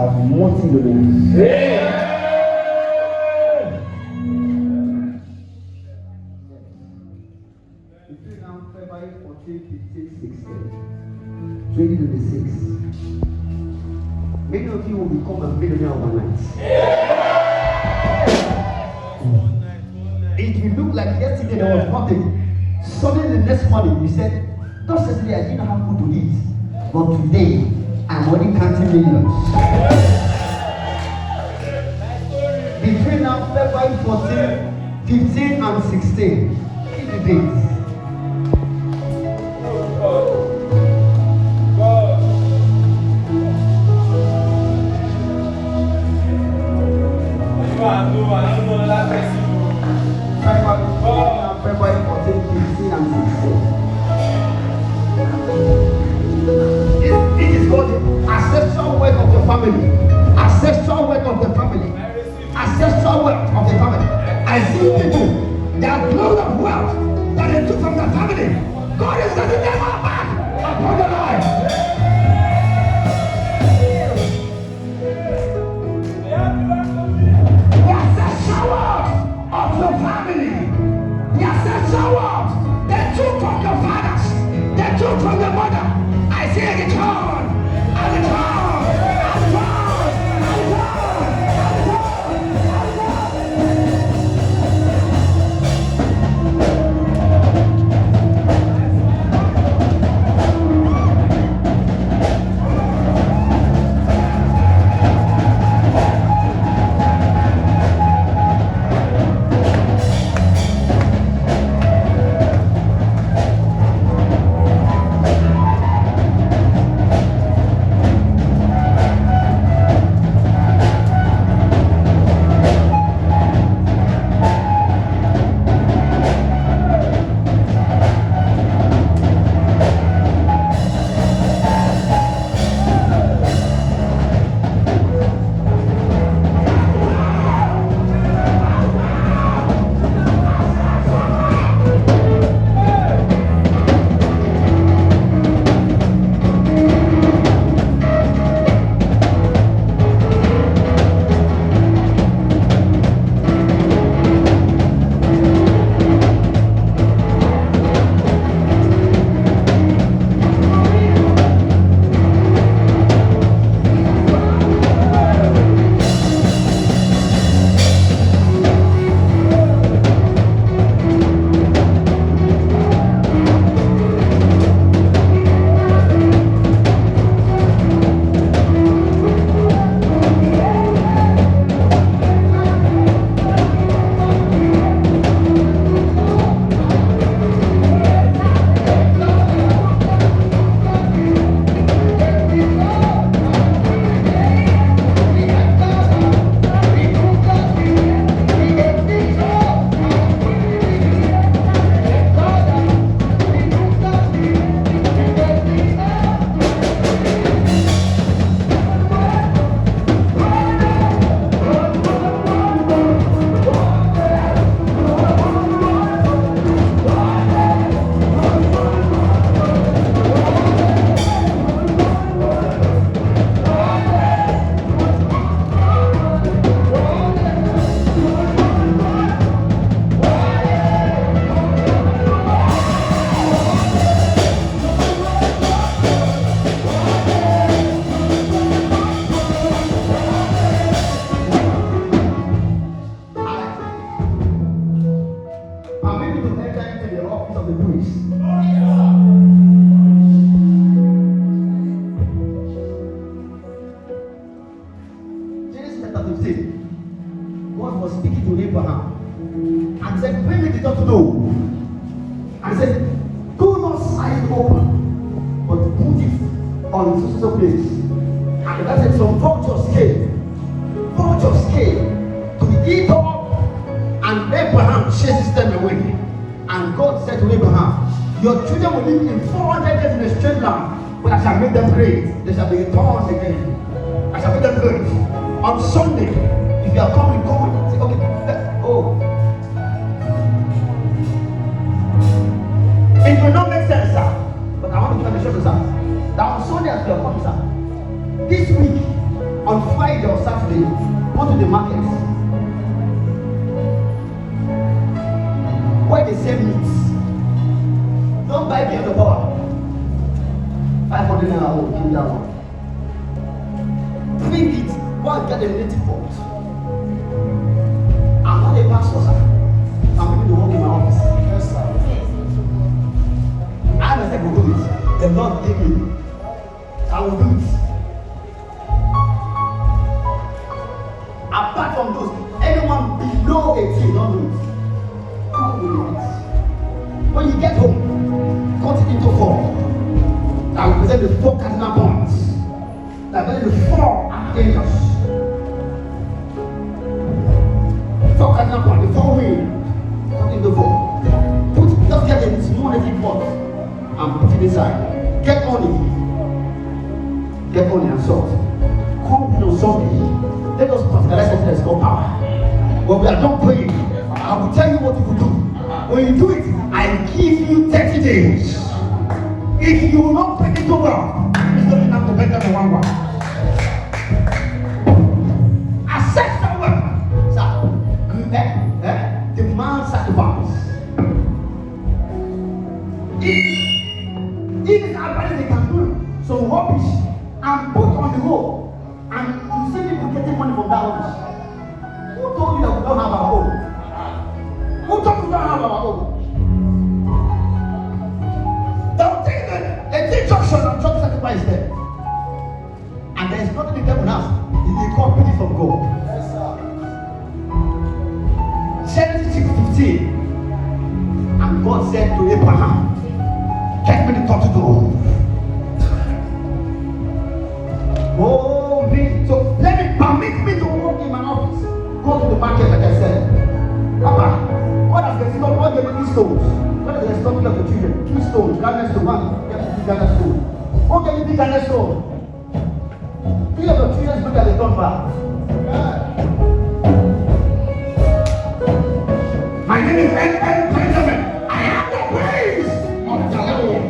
shall multiply. Between now February 14, 15, 16, 2026, many of you will become a millionaire overnight. It will look like yesterday there was nothing. Suddenly the next morning you said, just yesterday I didn't have food to eat, but today I'm already counting millions. Between now February 14, 15 and 16, keep the dates. February 14, 15 and 16. This is called the ancestral wealth of the family. Ancestral wealth of the family. Ancestral wealth of the family. I see people, their load of wealth that they took from the family. God is sending them all back upon their life. The ancestral wealth of the family. The ancestral wealth they took from your fathers. They took from your mother. I see a return. A return. God was speaking to Abraham and said, bring me the door to know. And said, do not sign open, but put it on the social place. And that said, some vultures came to eat up, and Abraham chases them away. And God said to Abraham, your children will live in 400 years in a strange land, but I shall make them great. They shall be returned again. I shall make them great. On Sunday, if you are coming, come. Say, okay, oh. It will not make sense, sir. But I want to tell you, sir, that on Sunday as you are coming, sir, this week, on Friday or Saturday, go to the market where they sell meats. Don't buy beer the bar. 500 naira will give that one. Bring it. Go and get a native pot. I'm not a pastor, sir. I'm going to work in my office. Yes, sir. I understand we'll do it. The Lord gave me. I will do it. Apart from those, anyone below 18, don't do it. God will do it. When you get home, cut it into 4. I will present the 4 cardinal points. That present the 4 archangels. 4 cardinal points, the 4 wings. Cut into 4. Just get a small native pot and put it inside. Get honey. Get honey and salt. Come on Sunday. Let us practicalize something that's called power. When we are done praying, I will tell you what you will do. When you do it, I give you 30 days. If you will not break it over, it's not enough to break down the one. Accept the word. So, demand sacrifice. If it's apparent they can do some rubbish and put on the road, and you see people getting money from that rubbish. Who told you that we don't have our own? Who told you we don't have our own? They'll take a junction and church sacrifice there. And there is nothing the devil has. He called pity from God. Genesis 6:15. And God said to Abraham, get me the turtle dove. Oh, me. So let me permit me to walk in my office. Go to the market like I said. Papa, what has the stone? What gave me these stones? What is the stone of the children? 2 stones. Ghana stone. 1. Get the Ghana stone. What gave me the Ghana stone? 3 of the children look at the gun back. My name is N. Benjamin. I have the praise of the Lord.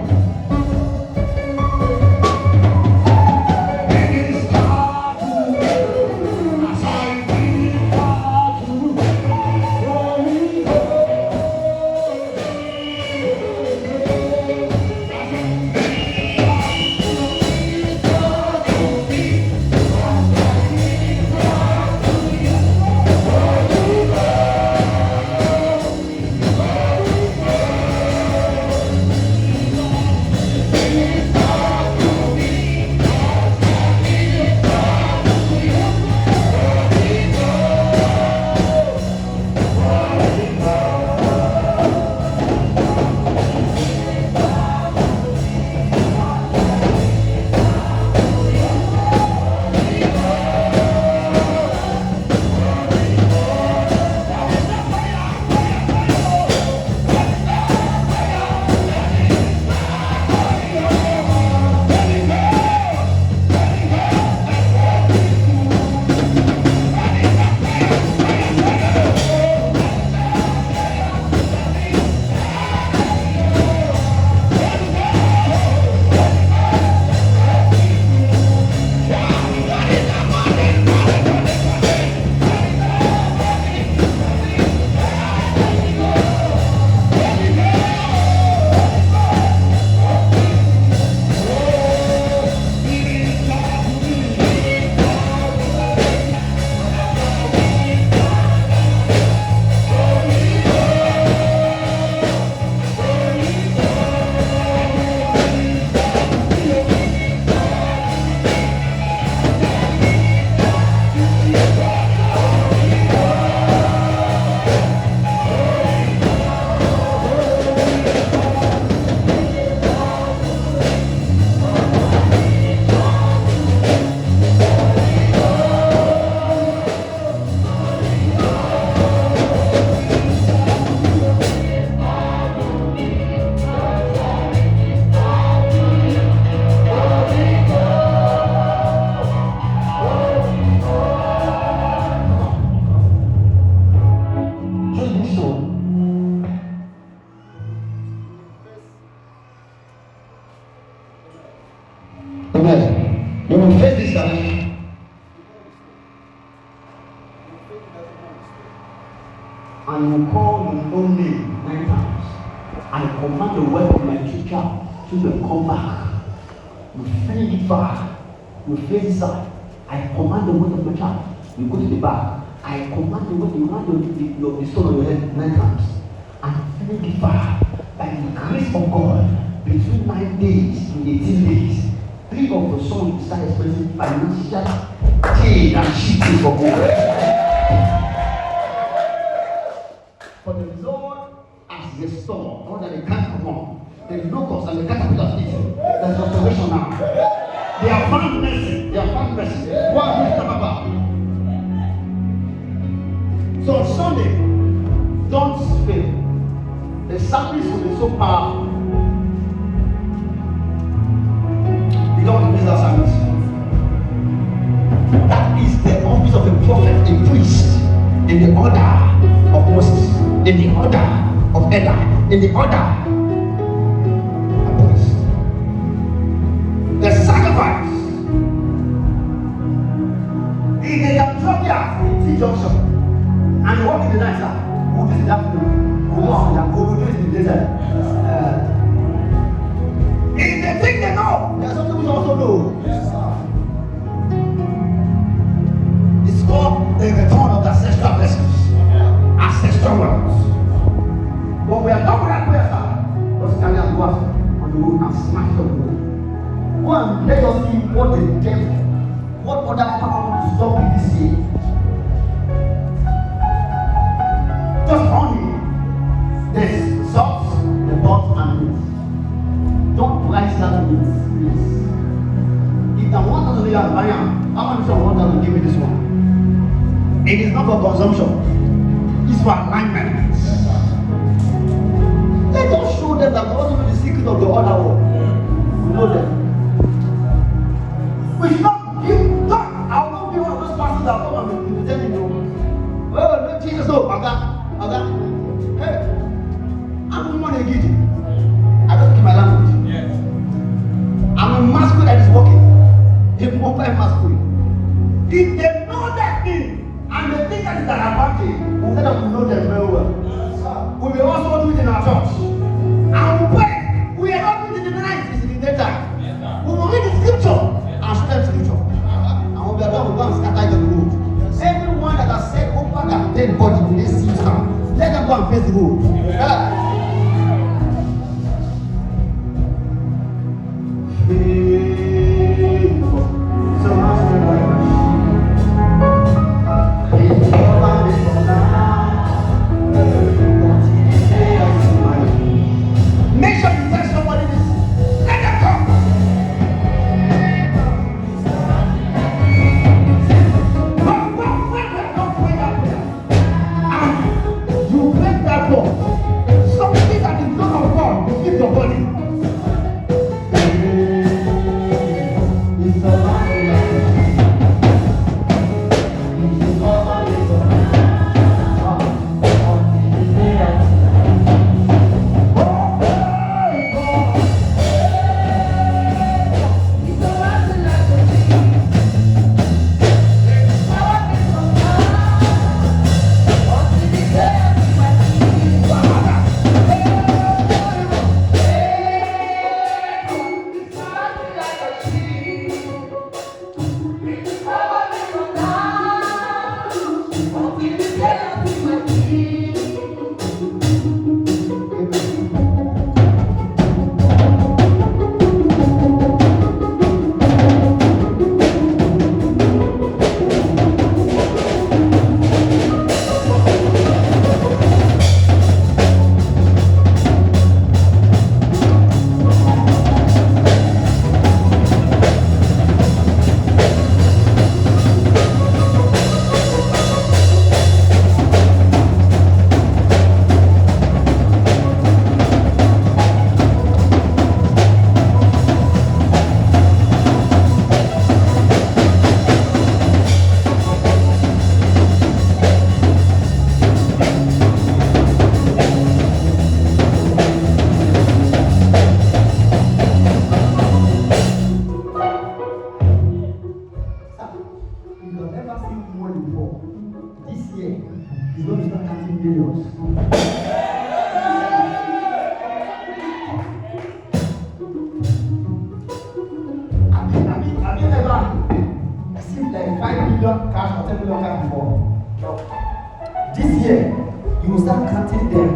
and you will call your own name 9 times. And I command the word of my teacher to come back. You fling it back. You face this side. I command the word of my child. You go to the back. I command the word, you hand the stone on your head 9 times. And fling it back. By the grace of God, between 9 days to 18 days, 3 of the sons start experiencing financial gain and shifting for God. For the Lord has restored all that they can't come on. The locusts and the caterpillars eaten. There's restoration now. They have found mercy. They have found mercy. One will come about. So on Sunday, don't fail. The service will be so powerful. You don't want to miss that service. That is the office of a prophet, a priest, in the order of Moses, in the order of Eli, in the order of priest. The sacrifice. If they can drop you at the T-junction and you walk in the night, sir, who is that? Who do it in the daytime? If they think they know, there's something we also know. It's called the return of the ancestral blessings, ancestral wealth. But we are done with that prayer, sir. Just carry us go out on the road and smash the road. Go and let us see what the devil, what other power wants to stop you this year. Just only the salt, the pot, and meat. Don't price that meat, please. If the one doesn't have buy am, how much of water will give me this one? It is not for consumption, it's for alignment. Let us show them that God knows the secret of the other world. We know them. We should not give talk. I will not be one of those pastors that come and tell you, well, no, Jesus, no, hey, I'm not a giddy. I don't keep my language. Yes. I'm a masquerade that is working. A mobile masquerade. If they know that thing and they think that is an advantage, we'll let them know them very well. We will also do it in our church. And we pray. We are not doing it in the night, it's in the daytime. Yes, we will read the scripture and study scripture. And when we are done, we go and scatter the road. Yes. Everyone that has said over their dead body in this season, let them go and face the road. Yeah. Make sure you tell somebody this. Let them come. Don't pray that prayer. And you break that door. Something that is not of God will keep your body. You have never seen money before. This year, he's going to start counting billions. Have you ever seen like 5 million cash or 10 million cash before? No. This year, you will start counting them.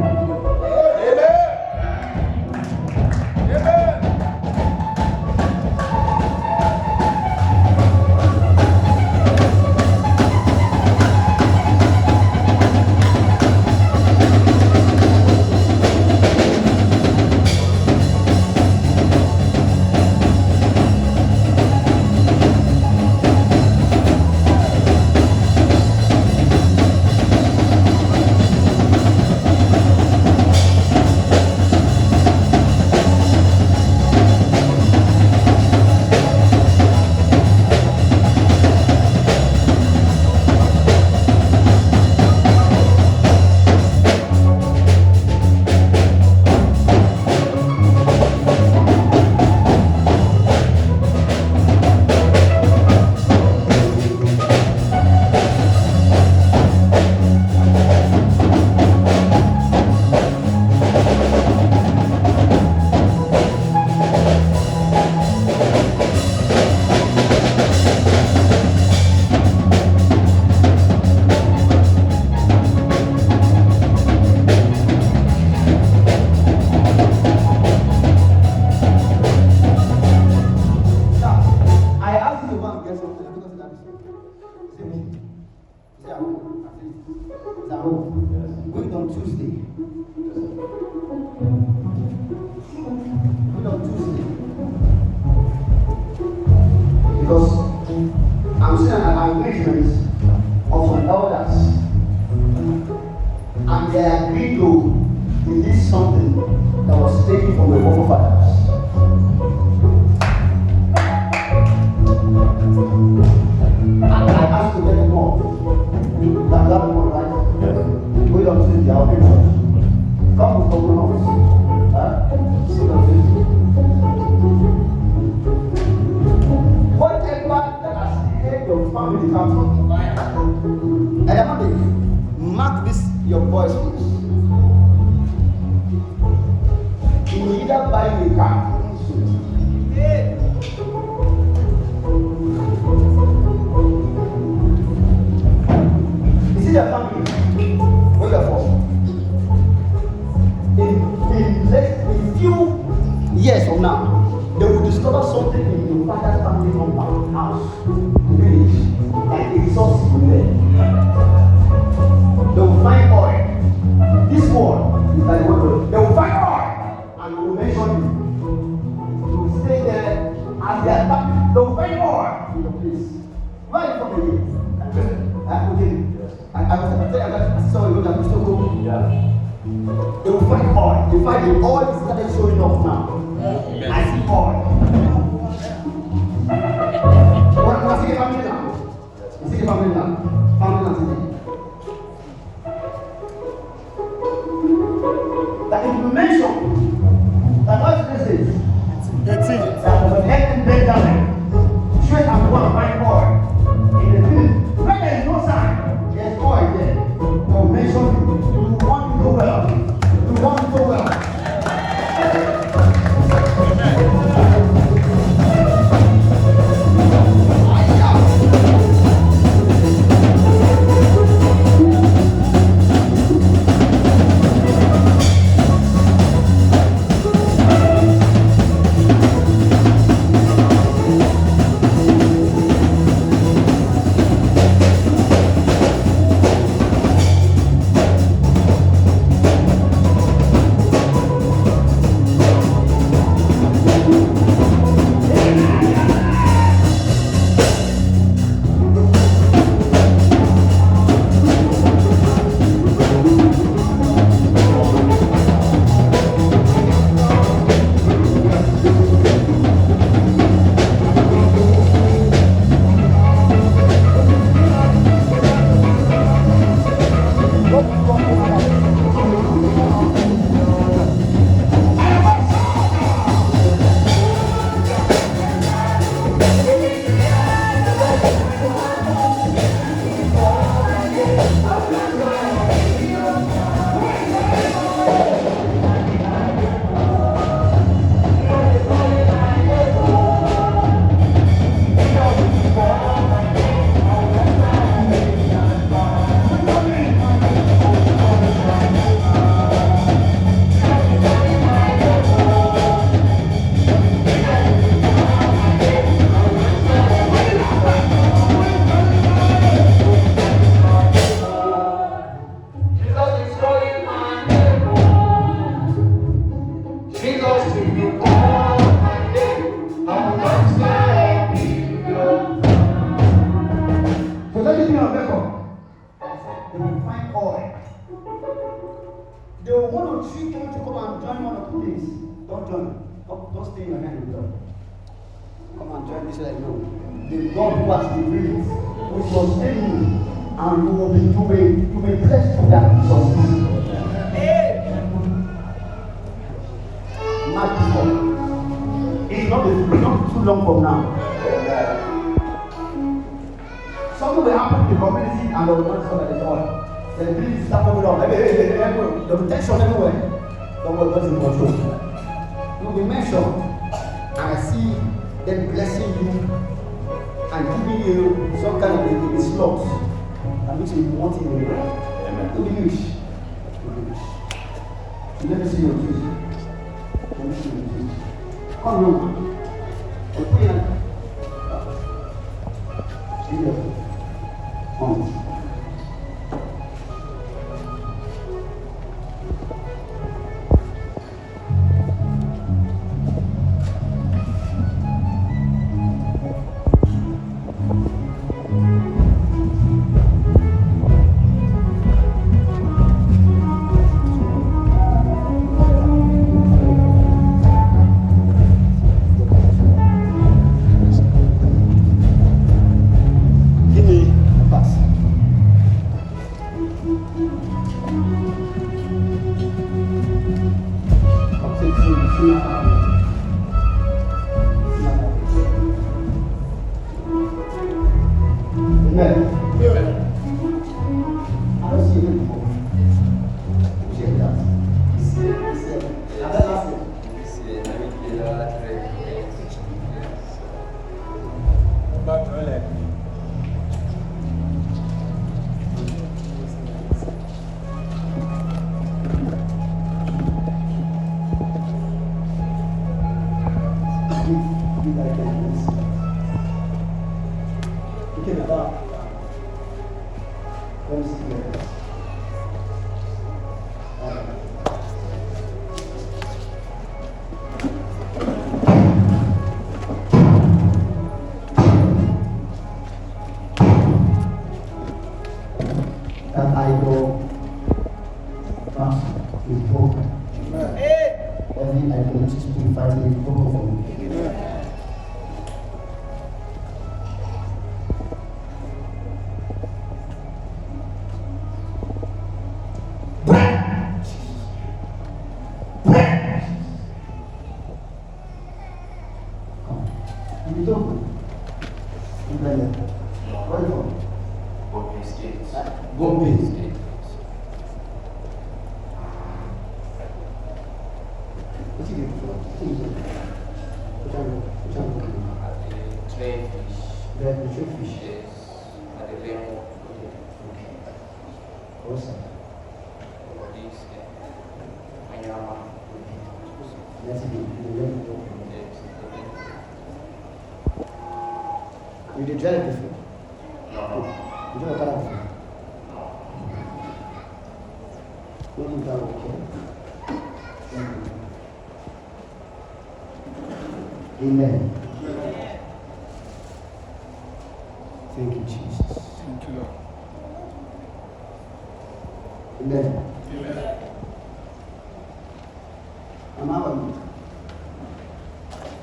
Going on Tuesday. Going on Tuesday. Because I'm seeing arrangements of some elders, and they agreed to release something that was taken from the forefathers. And I asked to get them all. That one, right? Yes. We don't see the outreach. Come with open office. See the whatever that has held your family comes from fire. And I'm not mark this your boy's face. You will either buy a car. Their family, where you are from. In few years from now, they will discover something in your father's family compound house, village, like a resource in there. They will find oil. This one is like one. They will find oil and they will mention you. You will stay there as they are back. They will find oil in your place. Where are you from again? Okay. I saw you that Mr. Go. Yeah. They will find oil. They find the oil is started showing off now. I see oil. What's the family now? You see the family now? Family now today. That if you mention that all this is that was an head Benjamin, straight and one find oil in the field. When there is no sign, there's oil there. They'll mention you. You want to do well. You want to do well. You did drive before? No. You don't have before? No, you don't. Okay. Amen. Thank you, Jesus. Thank you, Lord. Amen. Amen. I'm out of you.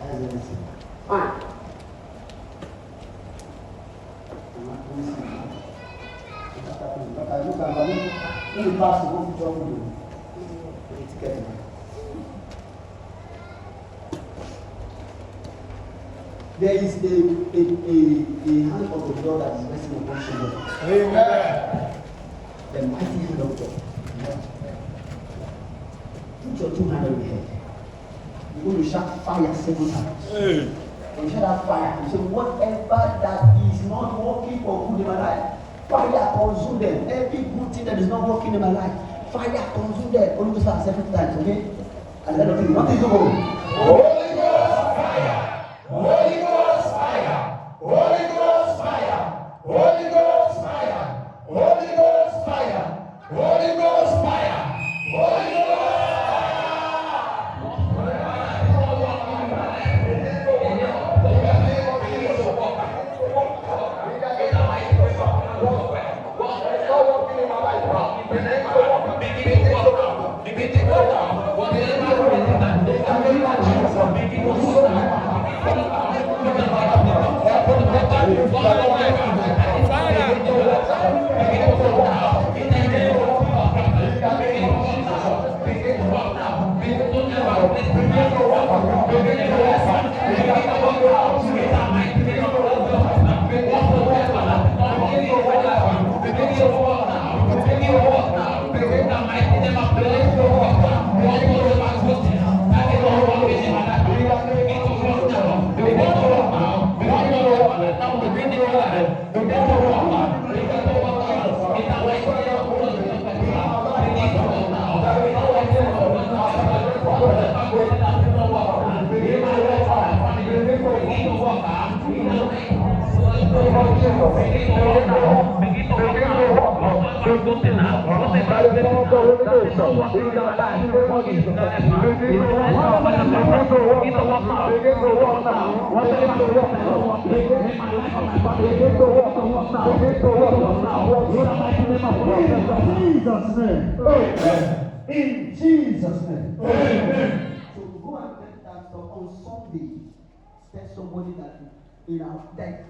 How's everything? Fine. There is a hand of the Lord that is resting upon children. Amen. The mighty hand of God. Put your two hands on your head. You're going to shout fire 7 times. When you shout out fire, you say, whatever that is not working for good in my life, fire consume them. Every good thing that is not working in my life, fire consume them. Only to start 7 times, okay? And then what is the word? Holy Ghost fire! Holy Ghost fire! Holy Ghost fire! Holy Ghost fire! Holy Ghost fire! Holy Ghost fire! Holy Ghost In Jesus' name. Amen. So go and get that stuff on Sunday. Tell somebody that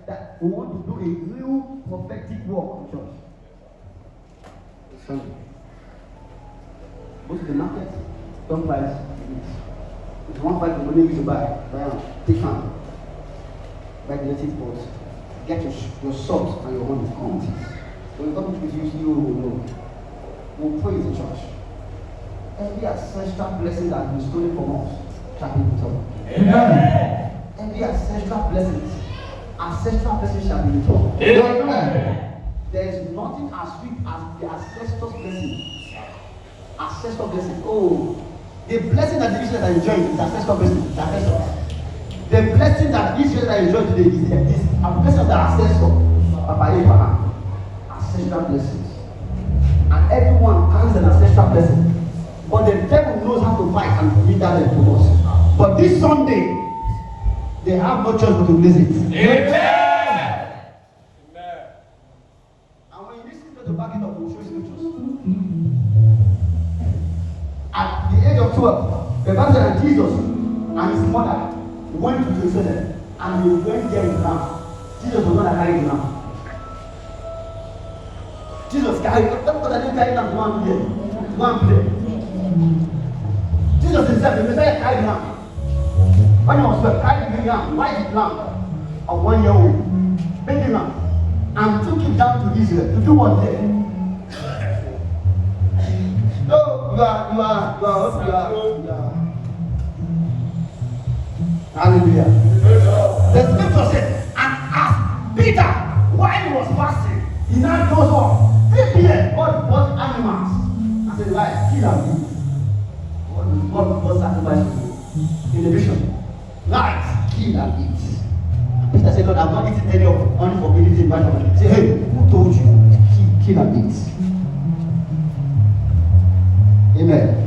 that we want to do a real prophetic work in church. Sunday. Go to the market, don't buy it. If you want to buy the money you should buy on. Take time. Buy the native pots. Get your salt and your honey. Come. When you come to the use, you will know. We'll pray in church. Every ancestral blessing that has been stolen from us shall be returned. Amen. Every ancestral blessings shall be returned. Amen. There is nothing as sweet as the ancestral blessing. Ancestral blessing. Oh, the blessing that the Israelites are enjoying is ancestral blessing. The ancestors. The blessing that the Israelites are enjoying today is a blessing of the ancestor, Papa Abraham. Ancestral blessings. And everyone carries an ancestral blessing. But the devil knows how to fight and bring that to us. But this Sunday, they have no choice but to release it. Amen. And when you listen to the back it up, we'll show you scriptures. At the age of 12, the Bible said that Jesus and his mother went to Jerusalem and they went there in ground. Jesus was not carrying ground. Jesus carried, because I didn't carry them to one place. Jesus himself, the Messiah carried lamb. When he was 12, carried the lamb, white lamb of 1 year old, baby lamb, and took it down to Israel to do what there. So you are. Hallelujah. The scripture said, and as Peter, while he was fasting, he now goes on, 3 p.m. God bought animals. I said, right, kill and eat. God was sacrificed in the vision. Right, kill and eat. Peter said, Lord, I've not eaten any of unforbidden things. Say, hey, who told you? Kill and eat. Amen.